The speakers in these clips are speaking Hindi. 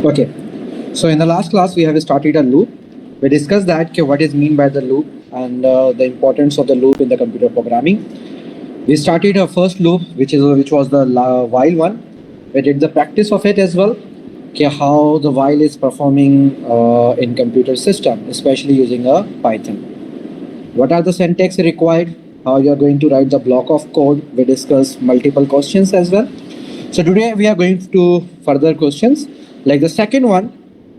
Okay, so in the last class we have started a loop. We discussed that okay, what is mean by the loop and the importance of the loop in the computer programming. We started a first loop, which was the while one. We did the practice of it as well. Okay, how the while is performing in computer system, especially using a Python. What are the syntax required? How you are going to write the block of code? We discussed multiple questions as well. So today we are going to further questions like the second one,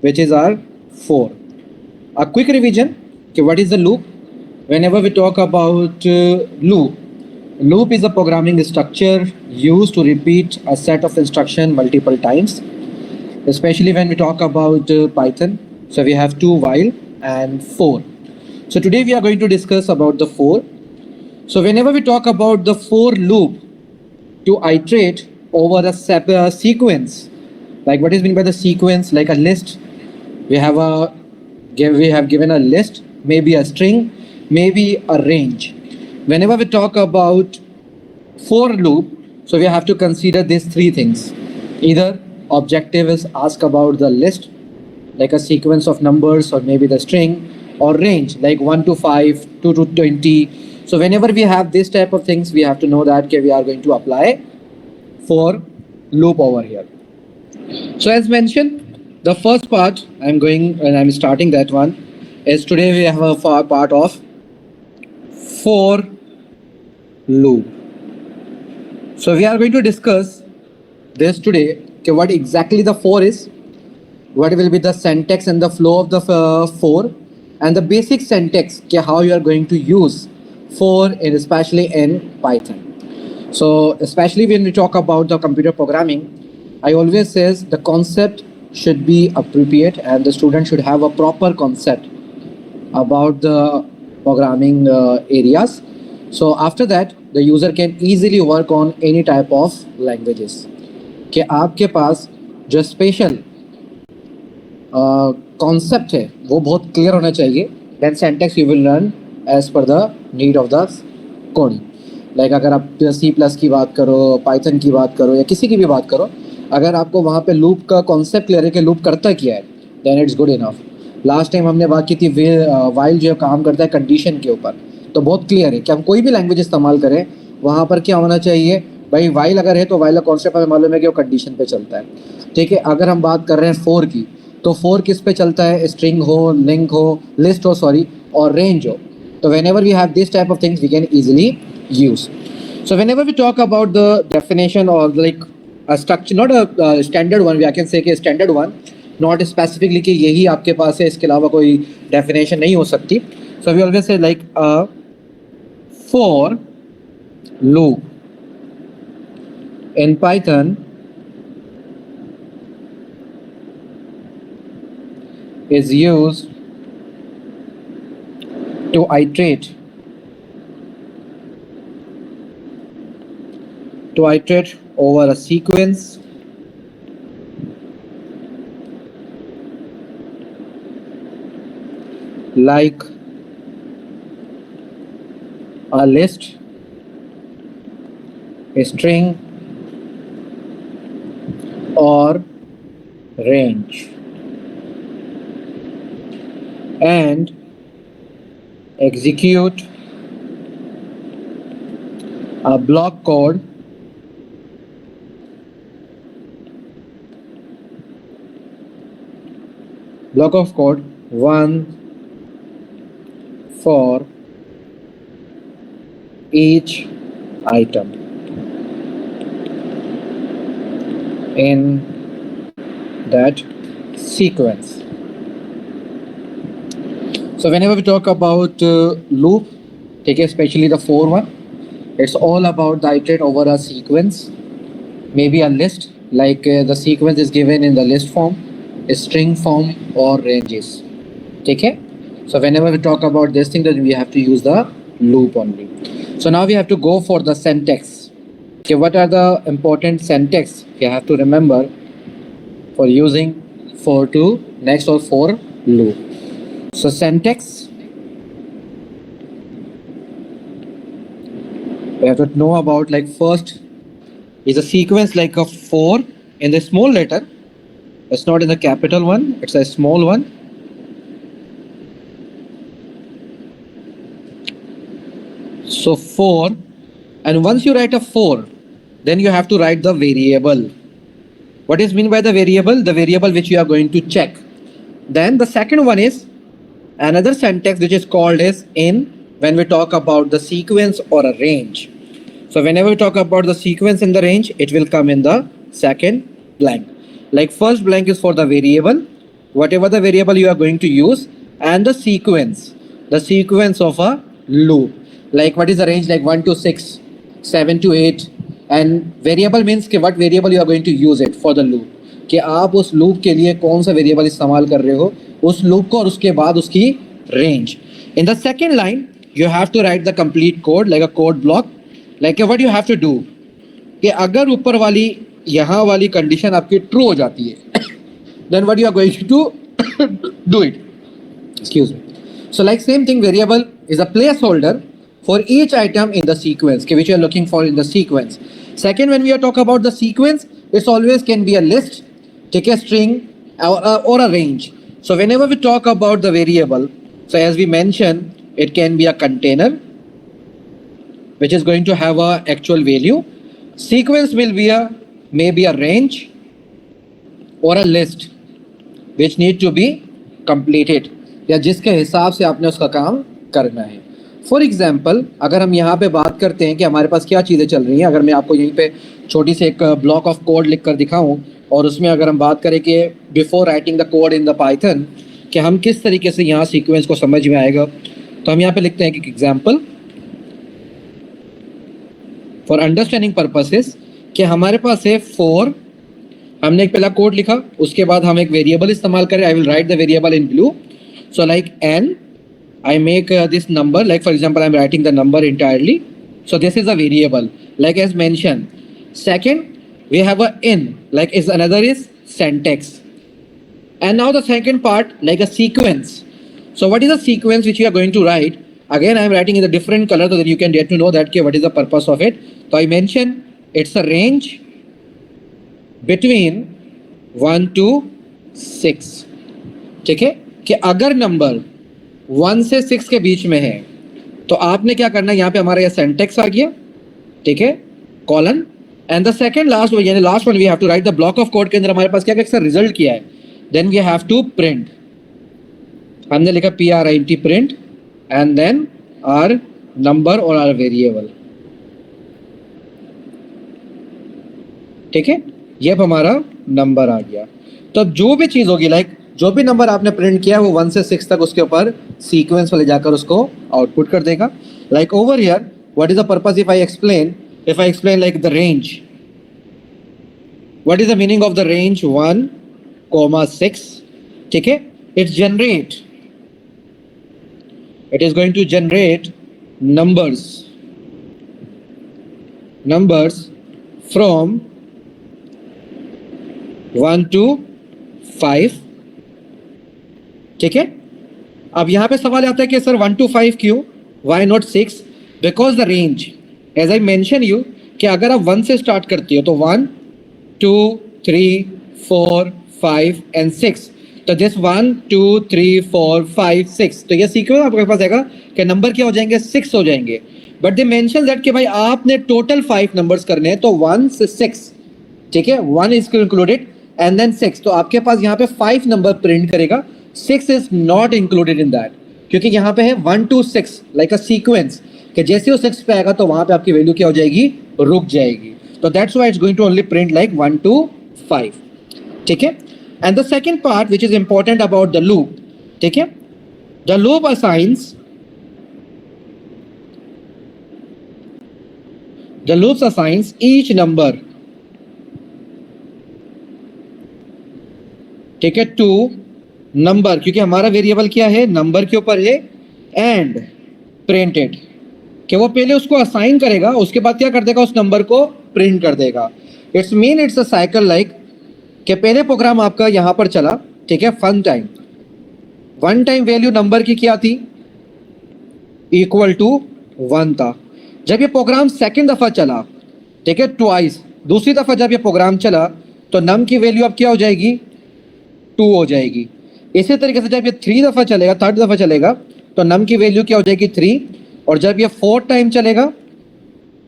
which is our for. A quick revision. Okay, what is the loop? Whenever we talk about loop is a programming structure used to repeat a set of instruction multiple times, especially when we talk about Python. So we have two while and for. So today we are going to discuss about the for. So whenever we talk about the for loop, to iterate over a sequence, like what is meant by the sequence, like a list. We have given a list, maybe a string, maybe a range. Whenever we talk about for loop, so we have to consider these three things. Either objective is ask about the list, like a sequence of numbers, or maybe the string, or range like 1 to 5, 2 to 20. So whenever we have this type of things, we have to know that okay, we are going to apply for loop over here. So as mentioned, the first part I'm starting that one is today we have a part of for loop. So we are going to discuss this today. Okay, what exactly the for is, what will be the syntax and the flow of the for, and the basic syntax. Okay, how you are going to use for, and especially in Python. So especially when we talk about the computer programming, I always says the concept should be appropriate and the student should have a proper concept about the programming areas. So after that, the user can easily work on any type of languages. कि आपके पास जो स्पेशल कॉन्सेप्ट है वो बहुत क्लियर होना चाहिए. Then syntax you will learn as per the need of the coding. Like अगर आप C+ की बात करो, पाइथन की बात करो या किसी की भी बात करो, अगर आपको वहाँ पे लूप का कॉन्सेप्ट क्लियर है कि लूप करता क्या है, then it's good enough. Last time हमने बात की थी वाइल जो काम करता है कंडीशन के ऊपर, तो बहुत क्लियर है कि हम कोई भी लैंग्वेज इस्तेमाल करें वहाँ पर क्या होना चाहिए भाई. वाइल अगर है तो वाइल का कॉन्सेप्ट हमें मालूम है कि वो कंडीशन पे चलता है. ठीक है, अगर हम बात कर रहे हैं फोर की, तो फोर किस पे चलता है, स्ट्रिंग हो, लिंक हो, लिस्ट हो सॉरी, और रेंज हो. तो whenever we have this type of things we can easily use. So whenever we talk about the definition or like a structure, not a standard one, I can say कि standard one, not specifically कि यही आपके पास है, इसके अलावा कोई definition नहीं हो सकती. So we always say like a for loop in Python is used to iterate over a sequence like a list, a string, or range, and execute a block code of code one for each item in that sequence. So whenever we talk about loop, take especially the for one, it's all about the iterate over a sequence, maybe a list, like the sequence is given in the list form, a string form, or ranges. Okay, so whenever we talk about this thing, then we have to use the loop only. So now we have to go for the syntax. Okay, what are the important syntax you have to remember for using for to next or for loop? So syntax, we have to know about, like, first is a sequence like a for in the small letter, It's not in the capital one, it's a small one. So 4, and once you write a 4, then you have to write the variable. What is mean by the variable? The variable which you are going to check. Then the second one is another syntax which is called as in when we talk about the sequence or a range. So whenever we talk about the sequence in the range, it will come in the second blank. Like first blank is for the variable, whatever the variable you are going to use, and the sequence of a loop. Like what is the range, like 1 to 6, 7 to 8, and variable means कि what variable you are going to use it for the loop, कि आप उस loop के लिए कौन सा variable इस्तेमाल कर रहे हो उस loop को, और उसके बाद उसकी range. In the second line you have to write the complete code like a code block. Like what you have to do कि अगर ऊपर वाली यहाँ वाली condition आपकी true हो जाती है then what you are going to do it. Excuse me. So like same thing, variable is a placeholder for each item in the sequence which you are looking for in the sequence. Second, when we are talking about the sequence, it always can be a list, take a string or a range. So whenever we talk about the variable, so as we mentioned, it can be a container which is going to have a actual value. Sequence will be a maybe a range or a list which need to be completed, या जिसके हिसाब से आपने उसका काम करना है. फॉर एग्जाम्पल अगर हम यहाँ पे बात करते हैं कि हमारे पास क्या चीज़ें चल रही हैं, अगर मैं आपको यहीं पे छोटी सी एक ब्लॉक ऑफ कोड लिख कर दिखाऊँ और उसमें अगर हम बात करें कि before writing the code in the Python कि हम किस तरीके से यहाँ सीक्वेंस को समझ में आएगा, तो हम यहाँ पे लिखते हैं कि एग्जाम्पल फॉर अंडरस्टैंडिंग पर्पसेस कि हमारे पास है 4, हमने एक पहला कोड लिखा, उसके बाद हम एक वेरिएबल इस्तेमाल करें. I will write the variable in blue. So like n, I make this number, like for example I'm writing the number entirely, so this is a variable like as mentioned. Second, we have a in, like is another is syntax. And now the second part, like a sequence. So what is a sequence which you are going to write? Again I am writing in a different color so that you can get to know that okay, what is the purpose of it. So I mentioned it's a range between 1 to 6. ठीक है, कि अगर नंबर 1 से 6 के बीच में है तो आपने क्या करना है, यहाँ पे हमारा यह सिंटैक्स आ गया, ठीक है, colon, and the second last यानी last one we have to write the block of code के अंदर हमारे पास क्या क्या रिजल्ट किया है. Then we have to print, हमने लिखा PRINT print and then R number और आर वेरिएबल. ठीक है, ये हमारा नंबर आ गया. तो अब जो भी चीज होगी, लाइक जो भी नंबर आपने प्रिंट किया वो 1 से 6 तक उसके ऊपर सीक्वेंस वाले जाकर उसको आउटपुट कर देगा. Like over here what is the purpose if I explain like the range, what is the meaning of the range 1, 6. ठीक है, it is going to generate numbers from 1 to 5. ठीक है, अब यहाँ पे सवाल आता है कि सर 1 to 5 क्यों, why not 6? Because the range as I mention you कि अगर आप 1 से स्टार्ट करती हो तो 1, 2, 3, 4, 5 एंड 6. तो दिस 1, 2, 3, 4, 5, 6, तो ये सीक्वेंस आपके पास आएगा कि नंबर क्या हो जाएंगे, 6 हो जाएंगे. बट दे मेंशन दैट कि भाई आपने टोटल 5 नंबर्स करने हैं, तो 1 से 6, ठीक है, 1 इज इंक्लूडेड एंड देन 6. तो आपके पास यहाँ पे 5 नंबर प्रिंट करेगा, 6 is not included in that, क्योंकि यहाँ पे है 1 to 6 लाइक अ सीक्वेंस, कि जैसे वो 6 पे आएगा तो वहां पे आपकी वैल्यू क्या हो जाएगी, रुक जाएगी. तो that's why it's going to only print like 1 to 5. ठीक है, and the second part which is important about the loop, ठीक है, the loop assigns each number, ठीक है, टू नंबर, क्योंकि हमारा वेरिएबल क्या है, नंबर के ऊपर है, एंड प्रिंटेड, कि वो पहले उसको असाइन करेगा, उसके बाद क्या कर देगा, उस नंबर को प्रिंट कर देगा. इट्स अ साइकिल लाइक कि पहले प्रोग्राम आपका यहाँ पर चला, ठीक है, वन टाइम वैल्यू नंबर की क्या थी, इक्वल टू 1 था. जब ये प्रोग्राम सेकेंड दफा चला, ठीक है, ट्वाइस, दूसरी दफा जब ये प्रोग्राम चला तो नम की वैल्यू अब क्या हो जाएगी, 2 हो जाएगी। इसी तरीके से जब ये 3 दफा चलेगा, 3rd दफा चलेगा, तो नम की वैल्यू क्या हो जाएगी 3, और जब ये 4 टाइम चलेगा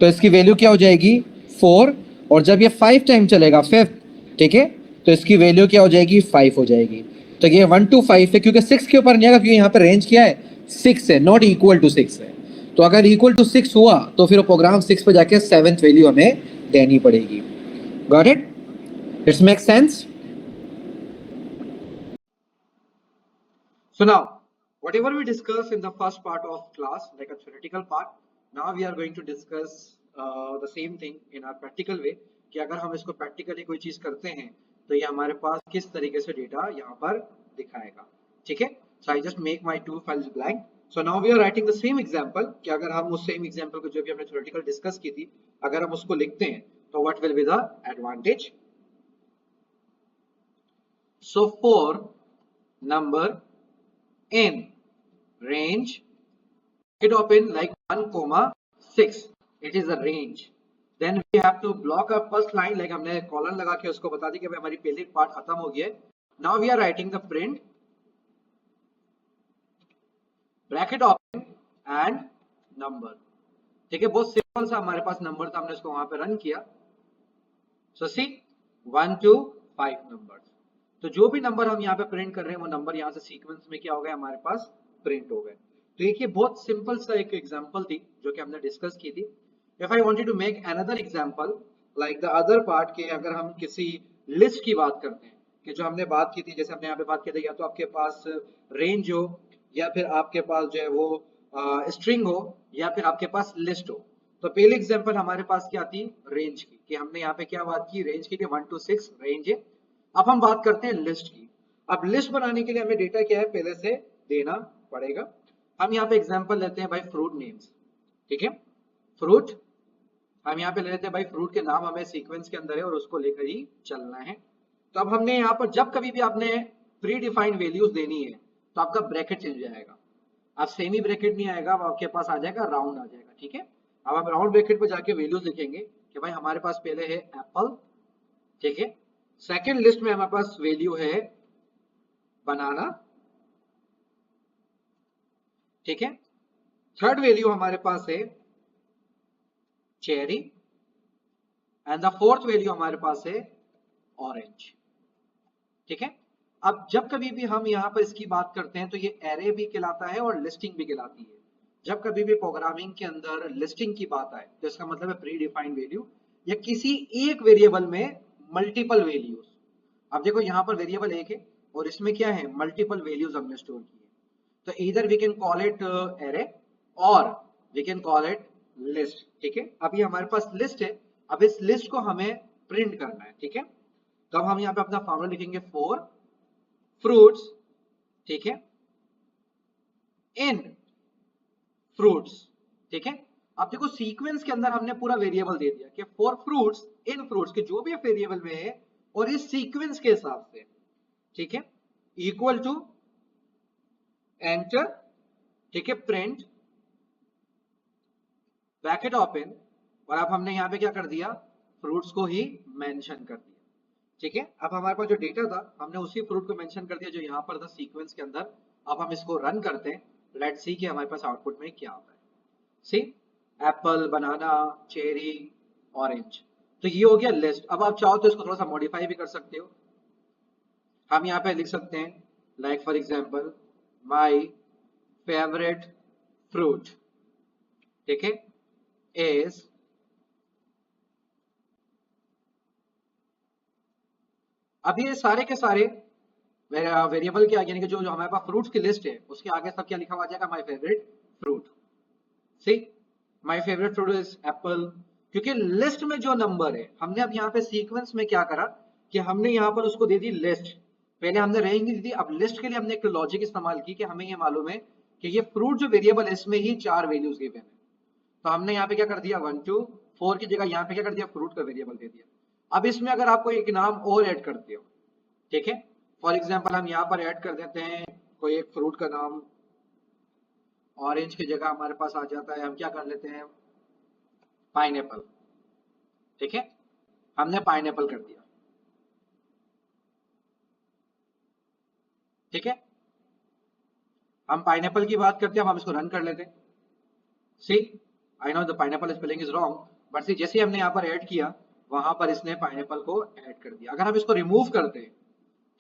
तो इसकी वैल्यू क्या हो जाएगी 4, और जब ये 5 टाइम चलेगा 5th, ठीक है, तो इसकी वैल्यू क्या हो जाएगी 5 हो जाएगी। तो ये 1 to 5 है, क्योंकि 6 के ऊपर नहीं आएगा, क्योंकि यहाँ पे रेंज क्या है 6 है, नॉट इक्वल टू 6 है। तो अगर इक्वल टू 6 हुआ तो फिर प्रोग्राम 6 पे जाके 7th वैल्यू हमें देनी पड़ेगी। Got it? It's make sense? So now, whatever we discussed in the first part of class, like a theoretical part, now we are going to discuss the same thing in our practical way, कि अगर हम इसको practically कोई चीज करते हैं तो ये हमारे पास किस तरीके से डेटा यहाँ पर दिखाएगा। ठीक है? So I just make my two files blank. So now we are writing the same example, कि अगर हम उस same example को जो भी हमने theoretical discuss की थी, अगर हम उसको लिखते हैं तो what will be the advantage? So for number in range, it open like 1 comma 6, it is a range. Then we have to block our first line, like हमने कॉलन लगा के उसको बता दी कि भाई हमारी पहली पार्ट खत्म हो गया है। Now we are writing the print bracket open and number. ठीक है, बहुत सिंपल सा हमारे पास नंबर था, हमने इसको वहां पे रन किया। सो सी 1 to 5 नंबर। तो जो भी नंबर हम यहाँ पे प्रिंट कर रहे हैं वो नंबर यहाँ से सीक्वेंस में क्या हो गए हमारे पास प्रिंट हो गए। तो एक ये बहुत सिंपल सा एक एग्जांपल थी जो कि हमने डिस्कस की थी। If I wanted to make another example like the other part के, अगर हम किसी लिस्ट की बात करते हैं कि जो हमने बात की थी, जैसे हमने यहाँ पे बात की थी, या तो आपके पास रेंज हो या फिर आपके पास जो है वो स्ट्रिंग हो या फिर आपके पास लिस्ट हो। तो पहले एग्जांपल हमारे पास क्या थी रेंज की, कि हमने यहाँ पे क्या बात की रेंज की 1 to 6 रेंज है। अब हम बात करते हैं लिस्ट की। अब लिस्ट बनाने के लिए हमें डेटा क्या है पहले से देना पड़ेगा। हम यहाँ पे एग्जांपल लेते हैं भाई फ्रूट नेम्स। ठीक है, फ्रूट हम यहाँ पे ले लेते हैं भाई, फ्रूट के नाम हमें सीक्वेंस के अंदर है और उसको लेकर ही चलना है। तो अब हमने यहाँ पर जब कभी भी आपने प्री डिफाइंड वैल्यूज देनी है तो आपका ब्रैकेट चेंज हो जाएगा। अब सेमी ब्रैकेट नहीं आएगा, अब आपके पास आ जाएगा राउंड आ जाएगा। ठीक है, अब आप राउंड ब्रैकेट पर जाके वैल्यूज लिखेंगे कि भाई हमारे पास पहले है एप्पल। ठीक है, सेकेंड लिस्ट में हमारे पास वैल्यू है बनाना। ठीक है, थर्ड वैल्यू हमारे पास है cherry, and the fourth value हमारे पास है ऑरेंज। ठीक है, अब जब कभी भी हम यहाँ पर इसकी बात करते हैं तो ये एरे भी कहलाता है और लिस्टिंग भी कहलाती है। जब कभी भी प्रोग्रामिंग के अंदर लिस्टिंग की बात आए तो इसका मतलब है प्री डिफाइंड वैल्यू या किसी एक वेरिएबल में मल्टीपल वैल्यूज। अब देखो यहाँ पर वेरिएबल एक है और इसमें क्या है मल्टीपल वैल्यूज हमने स्टोर की है। तो इधर we can call it array और we can call it list. ठीक है, अभी हमारे पास लिस्ट है, अब इस लिस्ट को हमें प्रिंट करना है। ठीक है, तो अब हम यहाँ पे अपना फॉर्मूला लिखेंगे फॉर फ्रूट्स। ठीक है, इन फ्रूट्स। ठीक है, अब देखो सीक्वेंस के अंदर हमने पूरा वेरिएबल दे दिया कि फॉर फ्रूट्स इन फ्रूट्स के जो भी वेरिएबल में है और इस सीक्वेंस के हिसाब से। ठीक है, इक्वल टू एंटर। ठीक है, प्रिंट ब्रैकेट ओपन, और अब हमने यहाँ पे क्या कर दिया फ्रूट्स को ही मेंशन कर दिया। ठीक है, अब हमारे पास जो डेटा था हमने उसी फ्रूट को मेंशन कर दिया जो यहाँ पर था सीक्वेंस के अंदर। अब हम इसको रन करते हैं, लेट्स सी कि हमारे पास आउटपुट में क्या आता है। सी एप्पल, बनाना, चेरी, ऑरेंज। तो ये हो गया लिस्ट। अब आप चाहो तो इसको थोड़ा सा मॉडिफाई भी कर सकते हो। हम यहाँ पे लिख सकते हैं like for example my favourite fruit. ठीक है, इज, अब ये सारे के सारे वेरिएबल के आगे यानी कि जो हमारे पास फ्रूट्स की लिस्ट है उसके आगे सब क्या लिखा हुआ जाएगा my favourite fruit. See my favourite fruit is Apple, क्योंकि लिस्ट में जो नंबर है हमने अब यहाँ पे सीक्वेंस में क्या करा कि हमने यहाँ पर उसको दे दी लिस्ट। पहले हमने रेंज दी थी, अब लिस्ट के लिए हमने एक लॉजिक इस्तेमाल की कि हमें ये मालूम है कि ये फ्रूट जो वेरिएबल है इसमें ही 4 वैल्यूज गिवन है। तो हमने यहाँ पे क्या कर दिया 1 to 4 की जगह यहाँ पे क्या कर दिया फ्रूट का वेरिएबल दे दिया। अब इसमें अगर आपको एक नाम और ऐड करते हो, ठीक है, फॉर एग्जाम्पल हम यहाँ पर ऐड कर देते हैं कोई एक फ्रूट का नाम, ऑरेंज की जगह हमारे पास आ जाता है हम क्या कर लेते हैं पाइनएप्पल। ठीक है, हमने पाइनएप्पल कर दिया। ठीक है, हम पाइनएप्पल की बात करते हैं, हम इसको रन कर लेते हैं। See, I know the pineapple spelling is wrong, but see जैसे हमने यहाँ पर ऐड किया वहां पर इसने पाइनएप्पल को ऐड कर दिया। अगर हम इसको रिमूव करते हैं,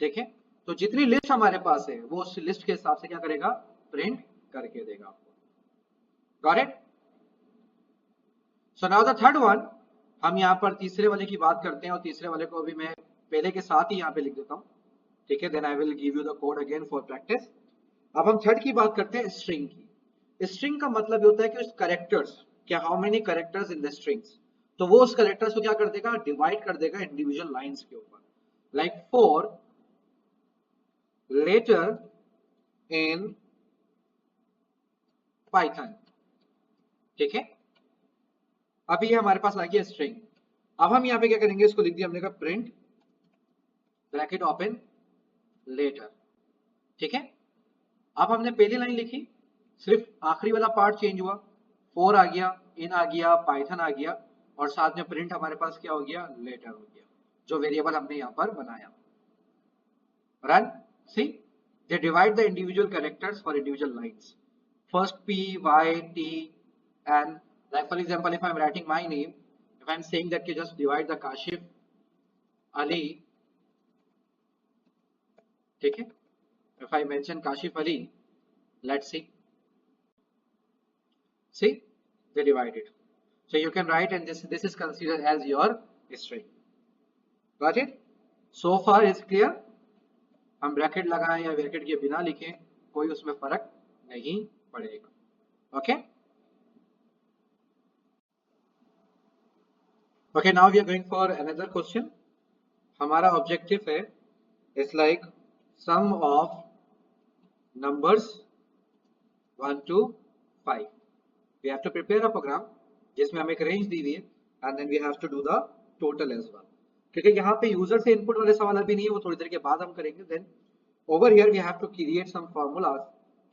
ठीक है, तो जितनी लिस्ट हमारे पास है वो उस लिस्ट के हिसाब से क्या करेगा, प्रिंट करके देगा आपको। Got it? So now the third one, हम यहाँ पर तीसरे वाले की बात करते हैं, और तीसरे वाले को भी मैं पहले के साथ ही यहाँ पे लिख देता हूँ, ठीक है, then I will give you the code again for practice. अब हम थर्ड की बात करते हैं, स्ट्रिंग की। स्ट्रिंग का मतलब ये होता है कि उस कैरेक्टर्स, क्या how many characters in the strings, तो वो उस कैरेक्टर्स को क्या कर देगा, डिवाइड कर देगा इंडिविजुअल लाइंस के ऊपर। Like for letter in Python, ठीक है, अभी ये हमारे पास आ गया स्ट्रिंग। अब हम यहाँ पे क्या करेंगे, इसको लिख दिया हमने, कहा प्रिंट ब्रैकेट ओपन लेटर, ठीक है। अब हमने पहली लाइन लिखी, सिर्फ आखिरी वाला पार्ट चेंज हुआ, फोर आ गया, इन आ गया, पाइथन आ गया, और साथ में प्रिंट हमारे पास क्या हो गया, लेटर हो गया, जो वेरिएबल हमने यहाँ पर बनाया। Run, see, they divide the individual characters for individual lines. First P, Y, T, and like for example, if I'm writing my name, if I'm saying that you just divide the Kashif Ali, ठीक है, if I mention Kashif Ali, let's see, they divide it. So you can write, and this is considered as your string. Got it? So far is clear? हम ब्रैकेट लगाएं या ब्रैकेट के बिना लिखें, कोई उसमें फर्क नहीं पड़ेगा। Okay, okay, now we are going for another question. हमारा ऑब्जेक्टिव है, it's like sum of numbers 1 to 5। We have to prepare a program जिसमें हमें एक रेंज दी हुई है, and then we have to do the total as well, क्योंकि यहाँ पे यूजर से इनपुट वाले सवाल अभी नहीं है, वो थोड़ी देर के बाद हम करेंगे। Then over here we have to create some formulas,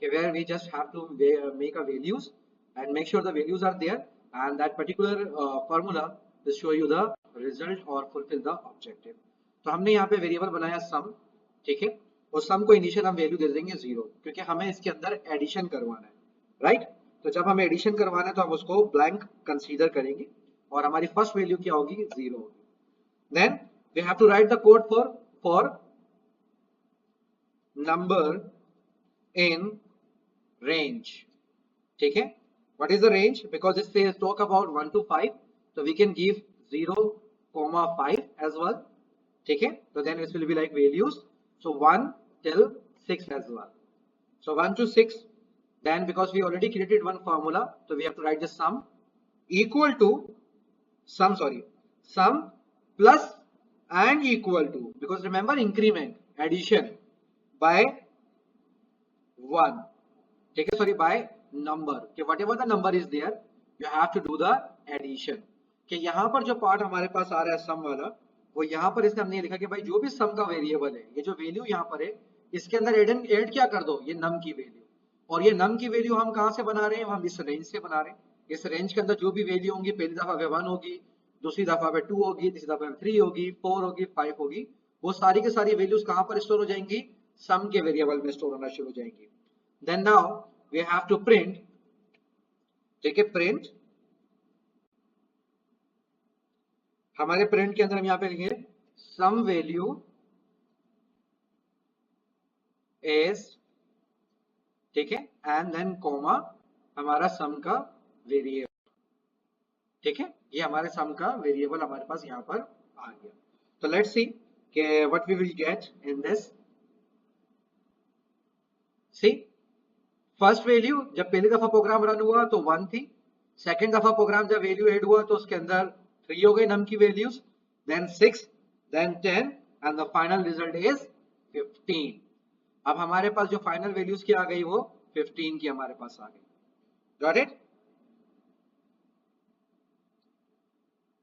okay, where we just have to make a values and make sure the values are there, and that particular formula will show you the result or fulfill the objective। तो हमने यहाँ पे वेरिएबल बनाया सम, ठीक है, और सम को इनिशियल हम वैल्यू दे देंगे 0, क्योंकि हमें इसके अंदर एडिशन करवाना है, राइट। तो जब हमें एडिशन करवाना है तो हम उसको ब्लैंक कंसीडर करेंगे, और हमारी फर्स्ट वैल्यू क्या होगी, 0 होगी। Then we have to write the code for number in range, ठीक है। what is the range, because it says talk about 1 to 5, so we can give 0, 5 as well, ठीक है। so then it will be like values, so 1 till 6 as well, so 1 to 6, then because we already created one formula, so we have to write the sum equal to sum plus and equal to, because remember increment, addition by 1, ठीक है, सॉरी बाय नंबर, कि whatever the number is there you have to do the addition. कि यहाँ पर जो पार्ट हमारे पास आ रहा है सम वाला, वो यहाँ पर इसने हमने लिखा कि भाई जो भी सम का वेरिएबल है, ये जो वैल्यू यहाँ पर है, इसके अंदर ऐड क्या कर दो, ये नम की वैल्यू, और ये नम की वैल्यू हम कहाँ से बना रहे हैं, हम इस रेंज से बना रहे हैं। इस रेंज के अंदर जो भी वैल्यू होंगी, पहली दफा पे 1 होगी, दूसरी दफा पे 2 होगी, तीसरी दफा पे 3 होगी, 4 होगी, 5 होगी, वो सारी की सारी वैल्यूज कहाँ पर स्टोर हो जाएंगी, सम के वेरिएबल में स्टोर होना शुरू हो जाएंगी। Then now we have to print, ठीक है, प्रिंट, हमारे प्रिंट के अंदर हम यहाँ पे लिखेंगे सम वैल्यू इज, ठीक है, एंड देन कॉमा हमारा सम का वेरिएबल, ठीक है, ये हमारे सम का वेरिएबल हमारे पास यहाँ पर आ गया। तो लेट्स सी कि what we will get in this. See, first value जब पहली दफा प्रोग्राम रन हुआ तो 1 थी, सेकंड दफा प्रोग्राम जब वैल्यू ऐड हुआ तो उसके अंदर 3 हो गई नम की values, then 6, then 10, and the final result is 15। अब हमारे पास जो फाइनल वैल्यूज की आ गई वो 15 की हमारे पास आ गई। Got it?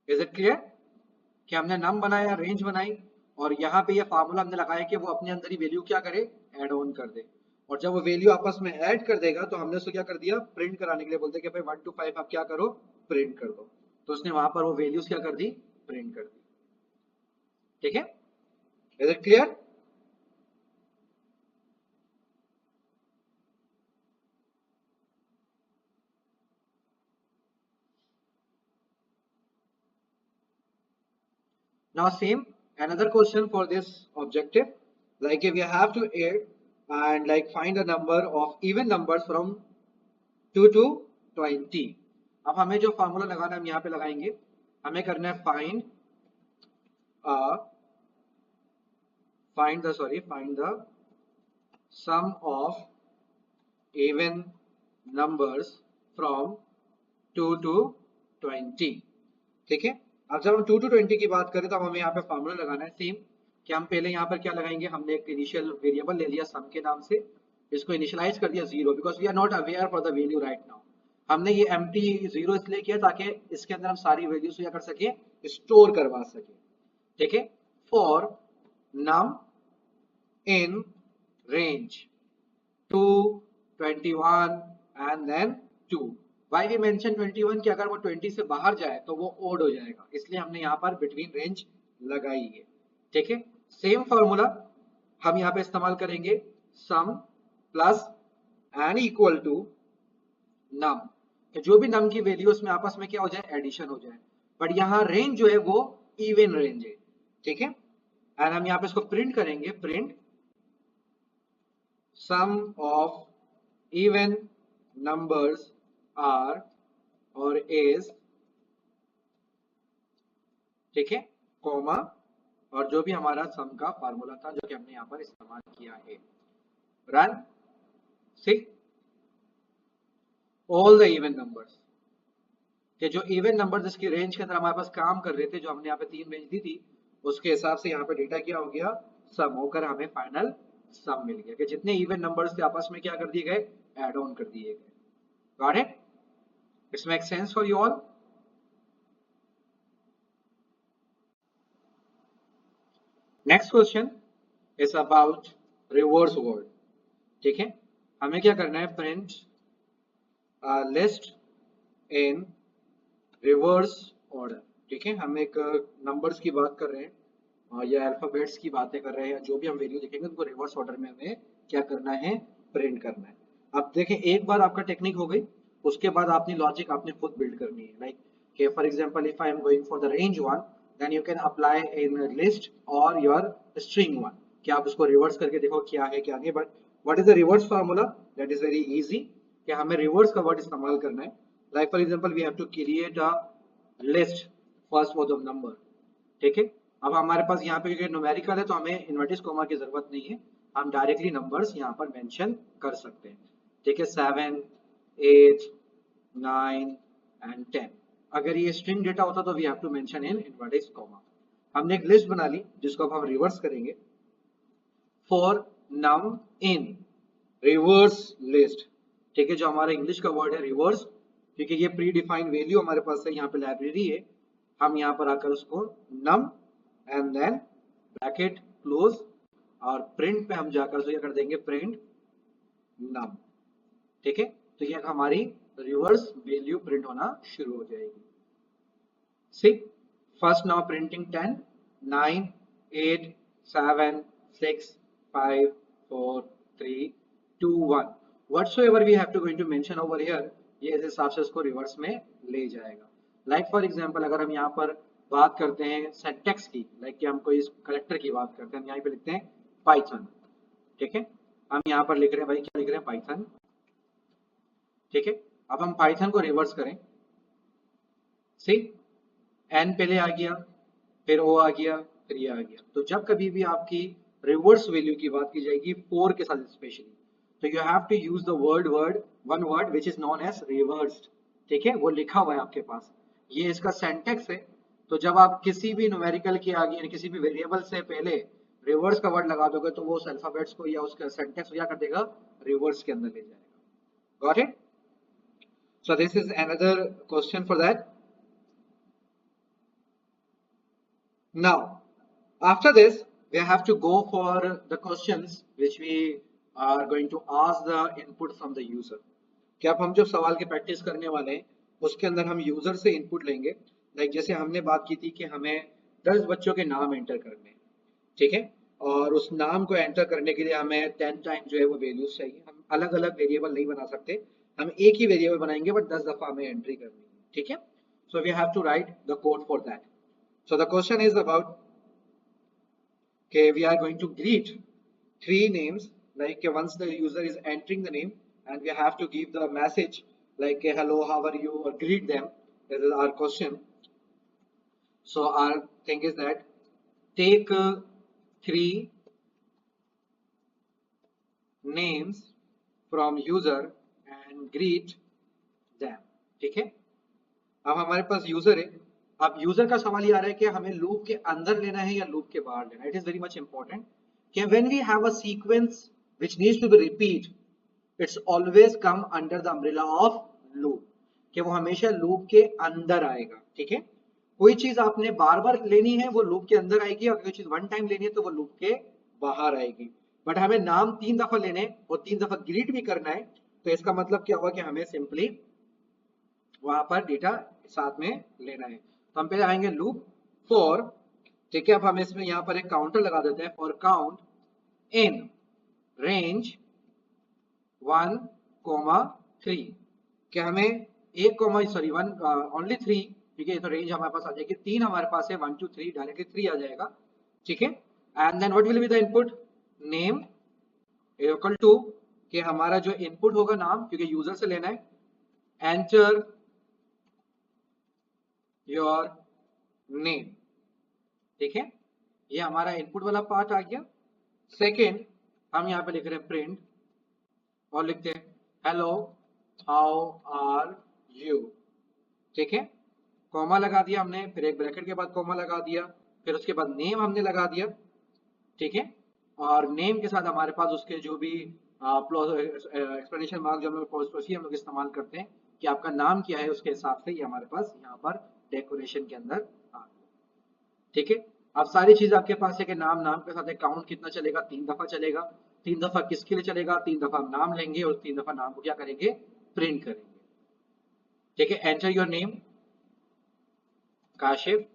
Is it clear कि हमने नम बनाया, रेंज बनाई, और यहाँ पे ये फार्मूला हमने लगाया कि वो अपने अंदर ही वैल्यू क्या करे, ऐड ऑन कर दे, और जब वो वैल्यू आपस में ऐड कर देगा तो हमने उसको क्या कर दिया, प्रिंट कराने के लिए बोलते कि भाई 1 to 5 आप क्या करो, प्रिंट कर दो, तो उसने वहां पर वो वैल्यूज क्या कर दी, प्रिंट कर दी। ठीक है, is it clear? Now same another question for this objective, like if you have to add and like find a number of even numbers from 2 to 20. अब हमें जो फार्मूला लगाना है हम यहाँ पे लगाएंगे, हमें करना है find the sum of even numbers from 2 to 20. ठीक है, अब जब हम 2 to 20 की बात करें तो हमें यहाँ पे फार्मूला लगाना है सेम कि हम पहले यहाँ पर क्या लगाएंगे, हमने एक इनिशियल वेरिएबल ले लिया सम के नाम से, इसको इनिशियलाइज कर दिया 0 because we are not aware for the value right now. हमने ये एम्प्टी 0 इसलिए किया ताकि इसके अंदर हम सारी वैल्यूज क्या कर सके, स्टोर करवा सके। ठीक है, for num in range 2, 21 and then 2। Why we mention 21 कि अगर वो 20 से बाहर जाए तो वो ओड हो जाएगा, इसलिए हमने यहाँ पर बिटवीन रेंज लगाई है। ठीक है, सेम फॉर्मूला हम यहाँ पे इस्तेमाल करेंगे, सम प्लस एंड इक्वल टू नम, जो भी नम की वैल्यू उसमें आपस में क्या हो जाए, एडिशन हो जाए। बट यहाँ रेंज जो है वो इवन रेंज है। ठीक है, एंड हम यहाँ पे इसको प्रिंट करेंगे, print sum of even numbers are or is, ठीक है, कॉमा और जो भी हमारा सम का फार्मूला था जो कि हमने यहाँ पर इस्तेमाल किया है, run see all the even numbers, कि जो इवन नंबर्स जिसकी रेंज के अंदर हमारे पास काम कर रहे थे, जो हमने यहाँ पे 3 रेंज दी थी, उसके हिसाब से यहाँ पे डेटा क्या हो गया, सम होकर हमें फाइनल सम मिल गया कि जितने इवन नंबर्स थे आपस में क्या कर दिए गए, ऐड ऑन कर दिए गए। Got it? It's make sense for you all? Next question is about reverse word. ठीक है, हमें क्या करना है, प्रिंट लिस्ट इन रिवर्स ऑर्डर। ठीक है, हम एक नंबर्स की बात कर रहे हैं या अल्फाबेट्स की बातें कर रहे हैं, जो भी हम वैल्यू लिखेंगे उनको रिवर्स ऑर्डर में हमें क्या करना है, प्रिंट करना है। अब देखें, एक बार आपका टेक्निक हो गई, उसके बाद आपने लॉजिक आपने खुद बिल्ड करनी है। लाइक कि for example if I am going for the range 1 then you can apply in list और योर स्ट्रिंग 1, कि आप उसको रिवर्स करके देखो क्या है क्या नहीं। But what is the reverse formula, that is very easy, कि हमें रिवर्स का वर्ड इस्तेमाल करना है। Like for example we have to create a list first for the number. ठीक है, अब हमारे पास यहाँ पे क्योंकि न्यूमेरिकल है तो हमें इन्वर्टेड कॉमा की जरूरत नहीं है, हम डायरेक्टली नंबर्स यहाँ पर मेंशन कर सकते हैं। ठीक है, 7, 8, 9 एंड 10। अगर ये स्ट्रिंग डेटा होता तो we have to mention in inverted comma. हमने एक लिस्ट बना ली जिसको अब हम रिवर्स करेंगे, for num in reverse list. ठीक है, जो हमारा इंग्लिश का वर्ड है रिवर्स, क्योंकि ये प्री डिफाइंड वैल्यू हमारे पास है, यहाँ पे लाइब्रेरी है, हम यहाँ पर आकर उसको num and then bracket close और प्रिंट पे हम जाकर उसको क्या कर देंगे, प्रिंट नम। ठीक है, तो ये हमारी रिवर्स वैल्यू प्रिंट होना शुरू हो जाएगी। सी first now printing 10, 9, 8, 7, 6, 5, 4, 3, 2, 1 whatsoever we have to going to mention over here, ये इस हिसाब से उसको रिवर्स में ले जाएगा। लाइक फॉर एग्जांपल अगर हम यहाँ पर बात करते हैं सिंटैक्स की, लाइक कि हम कोई करेक्टर की बात करते हैं, हम यहाँ पे लिखते हैं पाइथन। ठीक है, हम यहाँ पर लिख रहे हैं भाई, क्या लिख रहे हैं, पाइथन। ठीक है, अब हम पाइथन को रिवर्स करें, सी एन पहले आ गया, फिर ओ आ गया, फिर ये आ गया। तो जब कभी भी आपकी रिवर्स वैल्यू की बात की जाएगी 4 के साथ स्पेशली, तो you have to use the one word which is known as reversed. ठीक है, वो लिखा हुआ है आपके पास, ये इसका सिंटैक्स है। तो जब आप किसी भी न्यूमेरिकल के आगे यानी किसी भी वेरिएबल से पहले रिवर्स का वर्ड लगा दोगे तो वो उस अल्फाबेट्स को या उसका सिंटैक्स क्या कर देगा, रिवर्स के अंदर ले जाएगा। Got it? So this is another question for that. Now after this we have to go for the questions which we are going to ask the input from the user। क्या हम जो सवाल की प्रैक्टिस करने वाले हैं उसके अंदर हम यूजर से इनपुट लेंगे। लाइक जैसे हमने बात की थी कि हमें 10 बच्चों के नाम एंटर करने हैं। ठीक है, और उस नाम को एंटर करने के लिए हमें 10 टाइम जो है वो वैल्यूज चाहिए। हम अलग अलग वेरिएबल नहीं बना सकते, हम एक ही वेरिएबल बनाएंगे बट 10 दफा हमें एंट्री करनी है। ठीक है, so we have to write the code for that. So the question is about Okay, we are going to greet three names. Like once the user is entering the name, and we have to give the message like hello, how are you, or greet them. This is our question. So our thing is that take three names from user and greet them. ठीक है, अब हमारे पास यूजर है. अब यूजर का सवाल ये आ रहा है कि हमें लूप के अंदर लेना है या लूप के बाहर लेना है. It is very much important कि when we have a sequence which needs to be repeat, it's always come under the umbrella of loop, कि वो हमेशा लूप के अंदर आएगा. ठीक है, कोई चीज आपने बार बार लेनी है वो लूप के अंदर आएगी, और कोई चीज वन टाइम लेनी है तो वो लूप के बाहर आएगी. बट हमें नाम 3 दफा लेने और 3 दफा ग्रीट भी करना है, तो इसका मतलब क्या हुआ कि हमें सिंपली वहां पर डेटा साथ में लेना है. तो हम पहले आएंगे लूप फॉर. ठीक है, अब हम इसमें यहाँ पर एक काउंटर लगा देते हैं. फॉर काउंट इन रेंज 1,3, कि हमें 1, ओनली 3. ठीक है, तो रेंज हमारे पास आ जाएगी 3. हमारे पास है 1 2 3, डायरेक्टली 3 आ जाएगा. ठीक है, and then what will be the input? Name equal to, कि हमारा जो इनपुट होगा नाम, क्योंकि यूजर से लेना है. Enter your name. ठीक है, ये हमारा इनपुट वाला पार्ट आ गया. सेकेंड, हम यहाँ पे लिख रहे हैं प्रिंट और लिखते हैं हेलो हाउ आर यू. ठीक है, कॉमा लगा दिया हमने, फिर एक ब्रैकेट के बाद कॉमा लगा दिया, फिर उसके बाद नेम हमने लगा दिया. ठीक है, और नेम के साथ हमारे पास उसके जो भी एक्सप्लेनेशन मार्क जो हम लोग इस्तेमाल करते हैं कि आपका नाम क्या है, उसके हिसाब से ये हमारे पास यहाँ पर डेकोरेशन के अंदर आ. ठीक है, अब सारी चीज आपके पास है कि नाम, नाम के साथ काउंट कितना चलेगा? 3 दफा चलेगा. 3 दफा किसके लिए चलेगा? 3 दफा हम नाम लेंगे और 3 दफा नाम को क्या करेंगे? प्रिंट करेंगे. ठीक है, एंटर योर नेम काशिफ.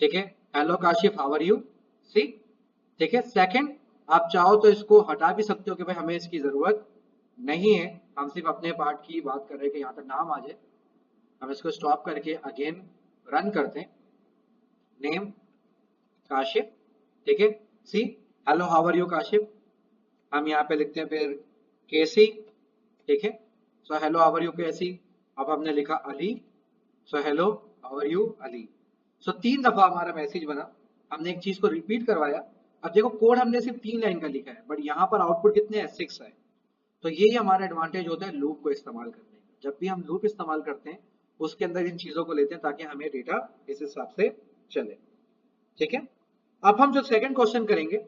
ठीक है, hello Kashif how are you. See. ठीक है, सेकंड, आप चाहो तो इसको हटा भी सकते हो कि भाई हमें इसकी जरूरत नहीं है, हम सिर्फ अपने पार्ट की बात कर रहे हैं कि यहाँ तक नाम आ जाए. हम इसको स्टॉप करके अगेन रन करते हैं. नेम काशिफ. ठीक है, see hello how are you Kashif. हम यहाँ पे लिखते हैं फिर केसी. ठीक है, so hello how are you KC. अब हमने लिखा Ali, so hello how are you Ali. So 3 दफा हमारा मैसेज बना, हमने एक चीज को रिपीट करवाया. अब देखो कोड हमने सिर्फ 3 लाइन का लिखा है, बट यहाँ पर आउटपुट कितने हैं? 6 है. तो यही हमारा एडवांटेज होता है लूप को इस्तेमाल करने का. जब भी हम लूप इस्तेमाल करते हैं उसके अंदर इन चीजों को लेते हैं ताकि हमें डेटा इस हिसाब से चले. ठीक है, अब हम जो सेकंड क्वेश्चन करेंगे,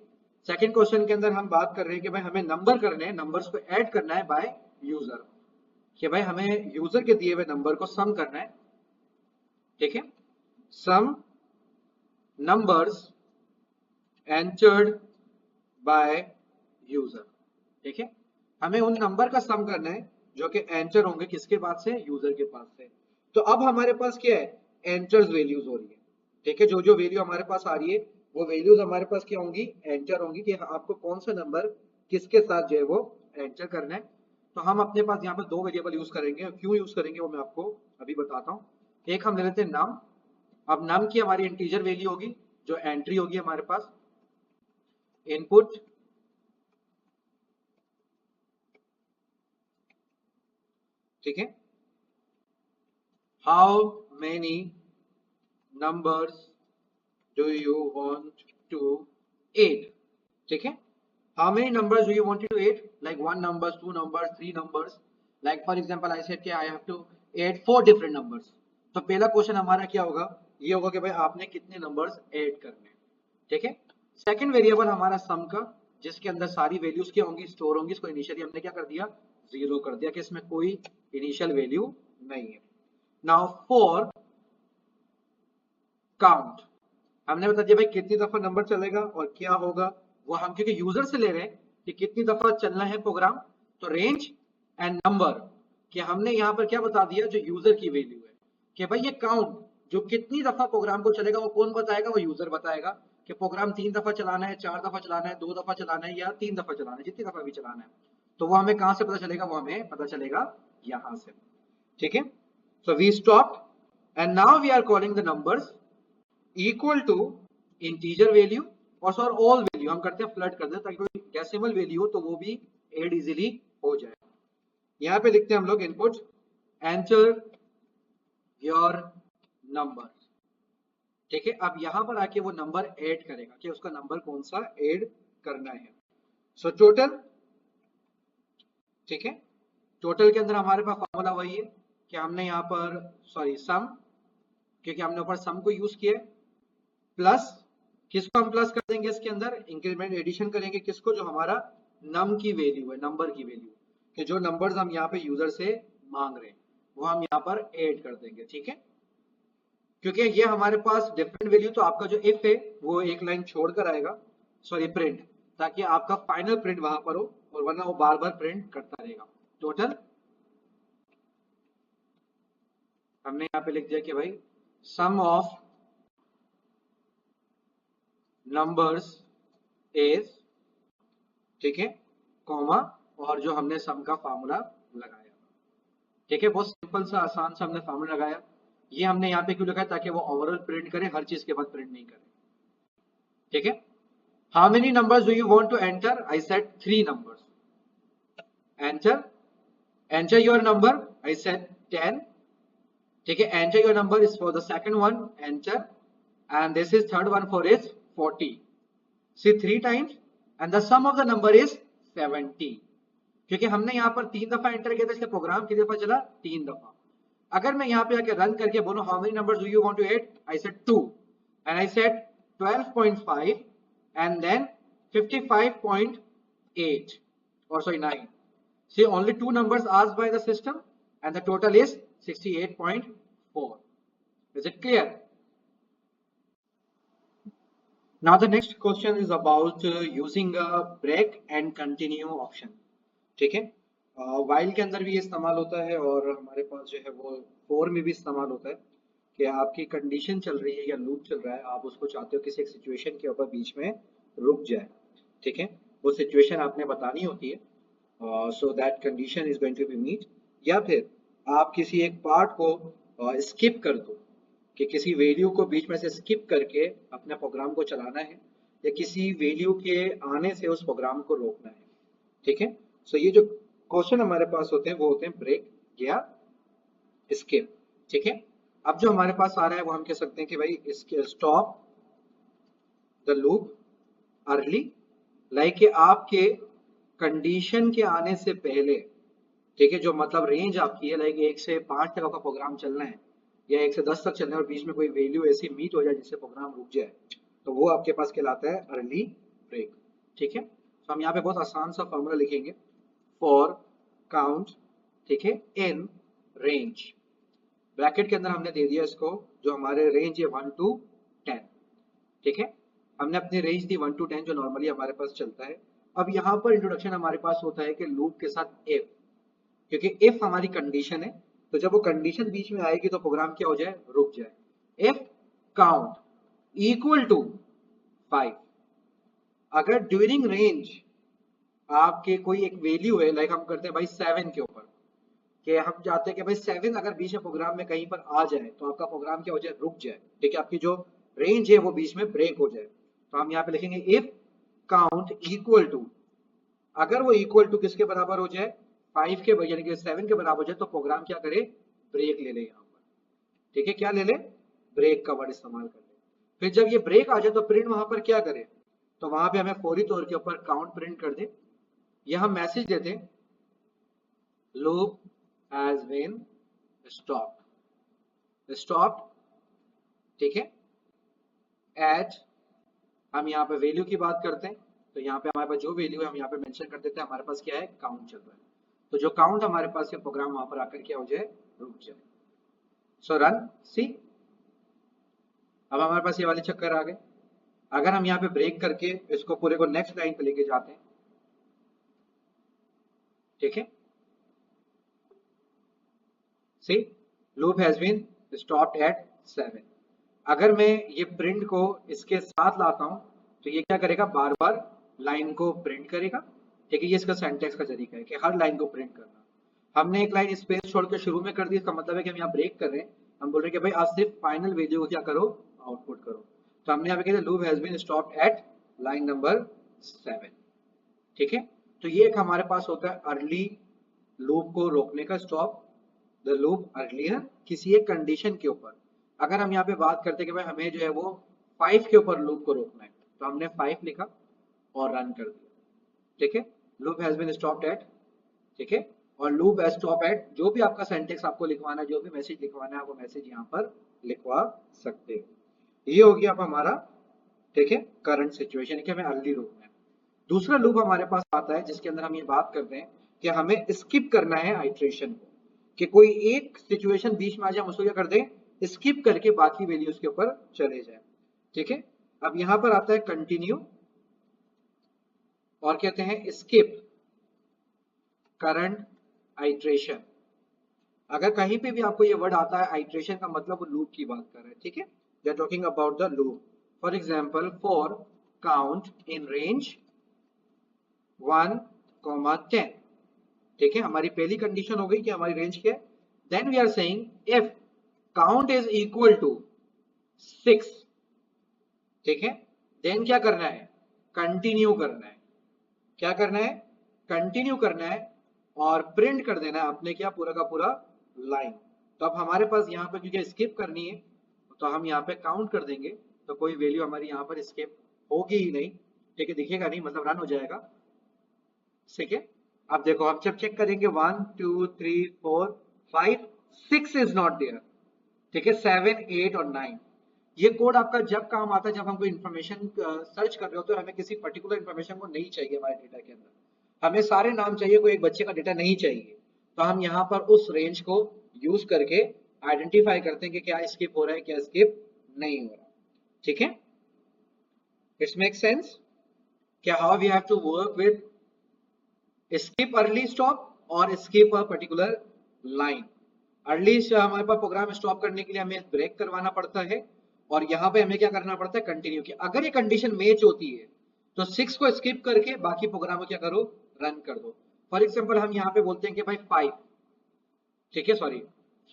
सेकंड क्वेश्चन के अंदर हम बात कर रहे हैं कि भाई हमें नंबर करने हैं, नंबर्स को ऐड करना है बाय यूजर, कि भाई हमें यूजर के दिए हुए नंबर को सम करना है. ठीक है, sum numbers entered by user. ठीक है, हमें उन नंबर का सम करना है जो कि एंटर होंगे किसके पास से? यूजर के पास से. तो अब हमारे पास क्या है? एंटर्स वैल्यूज हो रही है. ठीक है, जो जो वैल्यू हमारे पास आ रही है वो वैल्यूज हमारे पास क्या होंगी? एंटर होंगी, कि आपको कौन सा नंबर किसके साथ जो है वो एंटर करना है. तो हम अपने पास यहाँ पर 2 वेरिएबल यूज करेंगे. क्यों यूज करेंगे वो मैं आपको अभी बताता हूँ. एक हम ले लेते हैं नाम. अब नाम की हमारी इंटीजर वैल्यू होगी, जो एंट्री होगी हमारे पास. इनपुट ठीक है, how many numbers do you want to add. ठीक है, how many numbers do you want to add, like 1 numbers, 2 numbers, 3 numbers. Like for example I said कि I have to add 4 different numbers. तो पहला क्वेश्चन हमारा क्या होगा? ये होगा कि भाई आपने कितने नंबर्स ऐड करने हैं. ठीक है, सेकंड वेरिएबल हमारा सम का, जिसके अंदर सारी वैल्यूज क्या होंगी? स्टोर होंगी. इसको इनिशियली हमने क्या कर दिया? 0 कर दिया, कि इसमें कोई इनिशियल वैल्यू नहीं है. नाउ फॉर काउंट, हमने बता दिया भाई कितनी दफा नंबर चलेगा और क्या होगा वो. हम क्योंकि यूजर से ले रहे हैं कि कितनी दफा चलना है प्रोग्राम, तो रेंज एंड नंबर, कि हमने यहाँ पर क्या बता दिया? जो यूजर की वैल्यू है, कि भाई ये काउंट जो कितनी दफा प्रोग्राम को चलेगा वो कौन बताएगा? वो यूजर बताएगा, कि प्रोग्राम 3 दफा चलाना है, 4 दफा चलाना है, 2 दफा चलाना है या 3 दफा चलाना है, जितनी दफा भी चलाना है. तो वो हमें कहां से पता चलेगा? वो हमें पता चलेगा यहां से. ठीक है, so we stop and now we are calling the numbers equal to integer value और फॉर ऑल वैल्यू हम करते हैं फ्लड करते हैं ताकि कोई डेसिमल वैल्यू हो तो वो भी ऐड इजीली हो जाए। यहाँ पे लिखते हैं हम लोग इनपुट एंटर योर नंबर, ठीक है। अब यहाँ पर आके वो नंबर ऐड करेगा कि उसका नंबर कौन सा ऐड करना है। सो टोटल, ठीक है, टोटल के अंदर हमारे पास फॉर्मूला वही है कि हमने यहाँ पर सॉरी सम, क्योंकि हमने ऊपर सम को यूज किया है, प्लस किसको हम प्लस कर देंगे इसके अंदर इंक्रीमेंट एडिशन करेंगे किसको, जो हमारा नम की वैल्यू है, नंबर की वैल्यू, कि जो नंबर्स हम यहाँ पे यूजर से मांग रहे हैं वो हम यहाँ पर ऐड कर देंगे, ठीक है। क्योंकि ये हमारे पास डिफरेंट वैल्यू, तो आपका जो इफ है वो एक लाइन छोड़कर आएगा, सॉरी प्रिंट, ताकि आपका फाइनल प्रिंट वहां पर हो, और वरना वो बार बार प्रिंट करता रहेगा। टोटल हमने यहाँ पे लिख दिया कि भाई सम ऑफ नंबर्स इज, ठीक है, कॉमा, और जो हमने सम का फार्मूला लगाया, ठीक है, बहुत सिंपल सा आसान सा हमने फार्मूला लगाया। ये हमने यहाँ पे क्यों लिखा है, ताकि वो ओवरऑल प्रिंट करे, हर चीज के बाद प्रिंट नहीं करे, ठीक है। How many numbers do you want to enter, I said 3 numbers, enter your number, I said 10, ठीक है, enter your number is for the second one, enter, and this is third one for is 40, see 3 times, and the sum of the number is 70, क्योंकि हमने यहाँ पर 3 दफा एंटर किया था, इसलिए प्रोग्राम कितनी दफा चला, 3 दफा। अगर मैं यहाँ पे आके रन करके बोलूं how many numbers do you want to add, I said 2, and I said 12.5 and then 55.8 or sorry 9. See, only 2 numbers asked by the system and the total is 68.4. Is it clear? Now the next question is about using a break and continue option. ठीक है, while के अंदर भी ये इस्तेमाल होता है, और हमारे पास जो है वो for में भी इस्तेमाल होता है कि आपकी कंडीशन चल रही है या लूप चल रहा है, आप उसको चाहते हो किसी एक सिचुएशन के ऊपर बीच में रुक जाए, ठीक है, वो सिचुएशन आपने बतानी होती है, so that condition is going to be meet, या फिर आप किसी एक पार्ट को स्किप कर दो, कि किसी वैल्यू को बीच में से स्किप करके अपने प्रोग्राम को चलाना है, या किसी वैल्यू के आने से उस प्रोग्राम को रोकना है, ठीक है। सो ये जो क्वेश्चन हमारे पास होते हैं वो होते हैं ब्रेक या स्किप, ठीक है। अब जो हमारे पास आ रहा है वो हम कह सकते हैं कि भाई इसके stop the loop early, like कि आपके कंडीशन के आने से पहले, ठीक है, जो मतलब रेंज आपकी है, लाइक 1 से 5 तक आपका प्रोग्राम चलना है, या 1 से 10 तक चलना है, और बीच में कोई वैल्यू ऐसी मीट हो जाए जिससे प्रोग्राम रुक जाए, तो वो आपके पास कहलाता है अर्ली ब्रेक, ठीक है। तो हम यहाँ पे बहुत आसान सा फॉर्मूला लिखेंगे, फॉर काउंट, ठीक है, इन रेंज, ब्रैकेट के अंदर हमने दे दिया इसको, जो हमारे रेंज है 1 to 10, ठीक है, हमने अपनी रेंज दी 1 to 10 जो नॉर्मली हमारे पास चलता है। अब यहाँ पर इंट्रोडक्शन हमारे पास होता है कि लूप के साथ इफ, क्योंकि इफ हमारी कंडीशन है, तो जब वो कंडीशन बीच में आएगी तो प्रोग्राम क्या हो जाए, रुक जाए। इफ काउंट इक्वल टू 5, अगर ड्यूरिंग रेंज आपके कोई एक वैल्यू है, लाइक हम करते हैं भाई 7 के ऊपर, कि हम चाहते हैं कि भाई 7 अगर बीच में प्रोग्राम में कहीं पर आ जाए तो आपका प्रोग्राम क्या हो जाए, रुक जाए, ठीक है, आपकी जो रेंज है वो बीच में ब्रेक हो जाए, तो हम यहाँ पे लिखेंगे इफ काउंट इक्वल टू, अगर वो इक्वल टू किसके बराबर हो जाए, 5 के, यानी कि 7 के बराबर हो जाए, तो प्रोग्राम क्या करे, ब्रेक ले ले यहाँ पर, ठीक है, क्या ले ले, ब्रेक का वर्ड इस्तेमाल कर ले। फिर जब ये ब्रेक आ जाए तो प्रिंट वहां पर क्या करे, तो वहां पे हमें फौरी तौर के ऊपर काउंट प्रिंट कर दे, या हम मैसेज देते हैं लूप हैज बीन स्टॉप्ड, ठीक है, एट, हम यहाँ पे वैल्यू की बात करते हैं, तो यहाँ पे हमारे पास जो वैल्यू है हम यहाँ पे मेंशन कर देते हैं, हमारे पास क्या है, काउंट चल रहा है, तो जो काउंट हमारे पास है प्रोग्राम वहां पर आकर क्या हो जाए, रुक जाए। सो रन सी, अब हमारे पास ये वाले चक्कर आ गए। अगर हम यहाँ पे ब्रेक करके इसको पूरे को नेक्स्ट लाइन पे लेके जाते हैं, ठीक है, see loop has been stopped at 7, अगर मैं ये प्रिंट को इसके साथ लाता हूं तो ये क्या करेगा, बार बार लाइन को प्रिंट करेगा, ठीक है, ये इसका सिंटैक्स का तरीका है कि हर लाइन को प्रिंट करना। हमने एक लाइन स्पेस छोड़ के शुरू में कर दी, इसका मतलब है कि हम यहाँ ब्रेक कर रहे हैं, हम बोल रहे हैं कि भाई आप सिर्फ फाइनल वैल्यू को क्या करो, आउटपुट करो, तो हमने यहाँ पे कहते loop has been stopped at line number 7। ठीक है, तो ये एक हमारे पास होता है अर्ली लूप को रोकने का स्टॉप द लूप अर्लियर किसी एक कंडीशन के ऊपर। अगर हम यहाँ पे बात करते हैं कि भाई हमें जो है वो 5 के ऊपर लूप को रोकना है, तो हमने 5 लिखा और रन कर दिया। ठीक है, loop has been stopped at. ठीक है, और लूप हैज स्टॉप एट, जो भी आपका सेंटेक्स आपको लिखवाना है, जो भी मैसेज लिखवाना है, आप वो मैसेज यहाँ पर लिखवा सकते हो। ये हो गया अब हमारा, ठीक है, करंट सिचुएशन कि हमें अर्ली रोकना है। दूसरा लूप हमारे पास आता है जिसके अंदर हम ये बात करते हैं कि हमें स्किप करना है आइट्रेशन को, कि कोई एक सिचुएशन बीच में आ जाए, हम उसको क्या कर दें, स्किप करके बाकी वैल्यूज के ऊपर चले जाए। ठीक है, अब यहां पर आता है कंटिन्यू और कहते हैं स्किप करंट आइट्रेशन। अगर कहीं पे भी आपको ये वर्ड आता है आइट्रेशन का मतलब वो लूप की बात कर रहे हैं। ठीक है, we are talking about the loop. For example, for count in range 1, 10। ठीक है, हमारी पहली कंडीशन हो गई कि हमारी रेंज क्या है। Then we are saying if count is equal to 6। ठीक है, देन क्या करना है, कंटिन्यू करना है। क्या करना है, कंटिन्यू करना है और प्रिंट कर देना है आपने क्या, पूरा का पूरा लाइन। तो अब हमारे पास यहाँ पे क्योंकि स्किप करनी है तो हम यहाँ पे काउंट कर देंगे, तो कोई वैल्यू हमारी यहाँ पर स्किप होगी ही नहीं। ठीक है, दिखेगा नहीं, मतलब रन हो जाएगा। ठीक है, अब देखो हम जब चेक करेंगे 1 2 3 4 5 6 इज नॉट देयर। ठीक है, 7 8 और 9, ये कोड आपका जब काम आता है जब हम कोई इन्फॉर्मेशन सर्च कर रहे हो तो हमें किसी पर्टिकुलर इन्फॉर्मेशन को नहीं चाहिए हमारे डेटा के अंदर, हमें सारे नाम चाहिए, कोई एक बच्चे का डेटा नहीं चाहिए। तो हम यहाँ पर उस रेंज को यूज करके आइडेंटिफाई करते हैं कि क्या स्किप हो रहा है, क्या स्किप नहीं हो रहा। ठीक है, इट्स मेक सेंस क्या, how we have to work with skip early stop और skip a particular line. Early हमारे पास प्रोग्राम स्टॉप करने के लिए हमें ब्रेक करवाना पड़ता है और यहाँ पे हमें क्या करना पड़ता है, कंटिन्यू की। अगर ये कंडीशन मैच होती है तो 6 को स्किप करके बाकी प्रोग्राम को क्या करो, रन कर दो। फॉर एग्जांपल हम यहाँ पे बोलते हैं कि भाई 5, ठीक है, सॉरी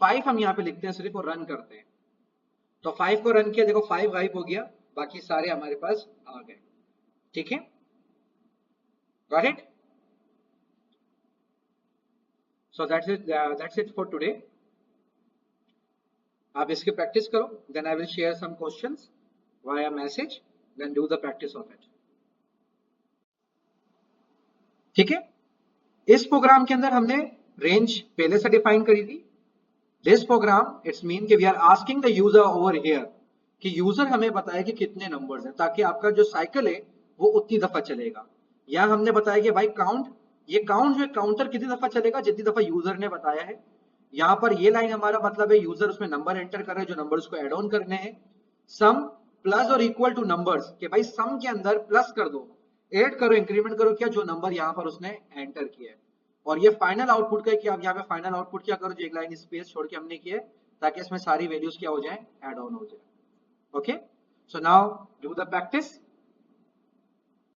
5 हम यहाँ पे लिखते हैं सिर्फ और रन करते हैं। तो 5 को रन किया, देखो 5 गायब हो गया, बाकी सारे हमारे पास आ गए। ठीक है, got it. So that's it for today. आप इसकी प्रैक्टिस करो, then I will share some questions via message, then do the practice of it. ठीक है, इस प्रोग्राम के अंदर हमने रेंज पहले से डिफाइन करी थी। दिस प्रोग्राम इट्स मीन कि we are asking the user over here कि यूजर हमें बताए कि कितने नंबर्स हैं, ताकि आपका जो साइकिल है वो उतनी दफा चलेगा। यहां हमने बताया कि भाई काउंट, ये काउंट जो काउंटर कितनी दफा चलेगा, जितनी दफा यूजर ने बताया है। यहाँ पर ये लाइन हमारा मतलब है यूजर उसमें नंबर एंटर कर रहे हैं, जो नंबर्स को एड ऑन करने हैं। सम प्लस और इक्वल टू नंबर्स, कि भाई सम के अंदर प्लस कर दो, ऐड करो, इंक्रीमेंट करो क्या, जो नंबर यहाँ पर उसने एंटर किया है। और ये फाइनल आउटपुट का है कि आप यहाँ पे फाइनल आउटपुट क्या करो, जो एक लाइन स्पेस छोड़ के हमने किया है, ताकि इसमें सारी वैल्यूज क्या हो जाए, एड ऑन हो जाए। Okay, so now do the practice.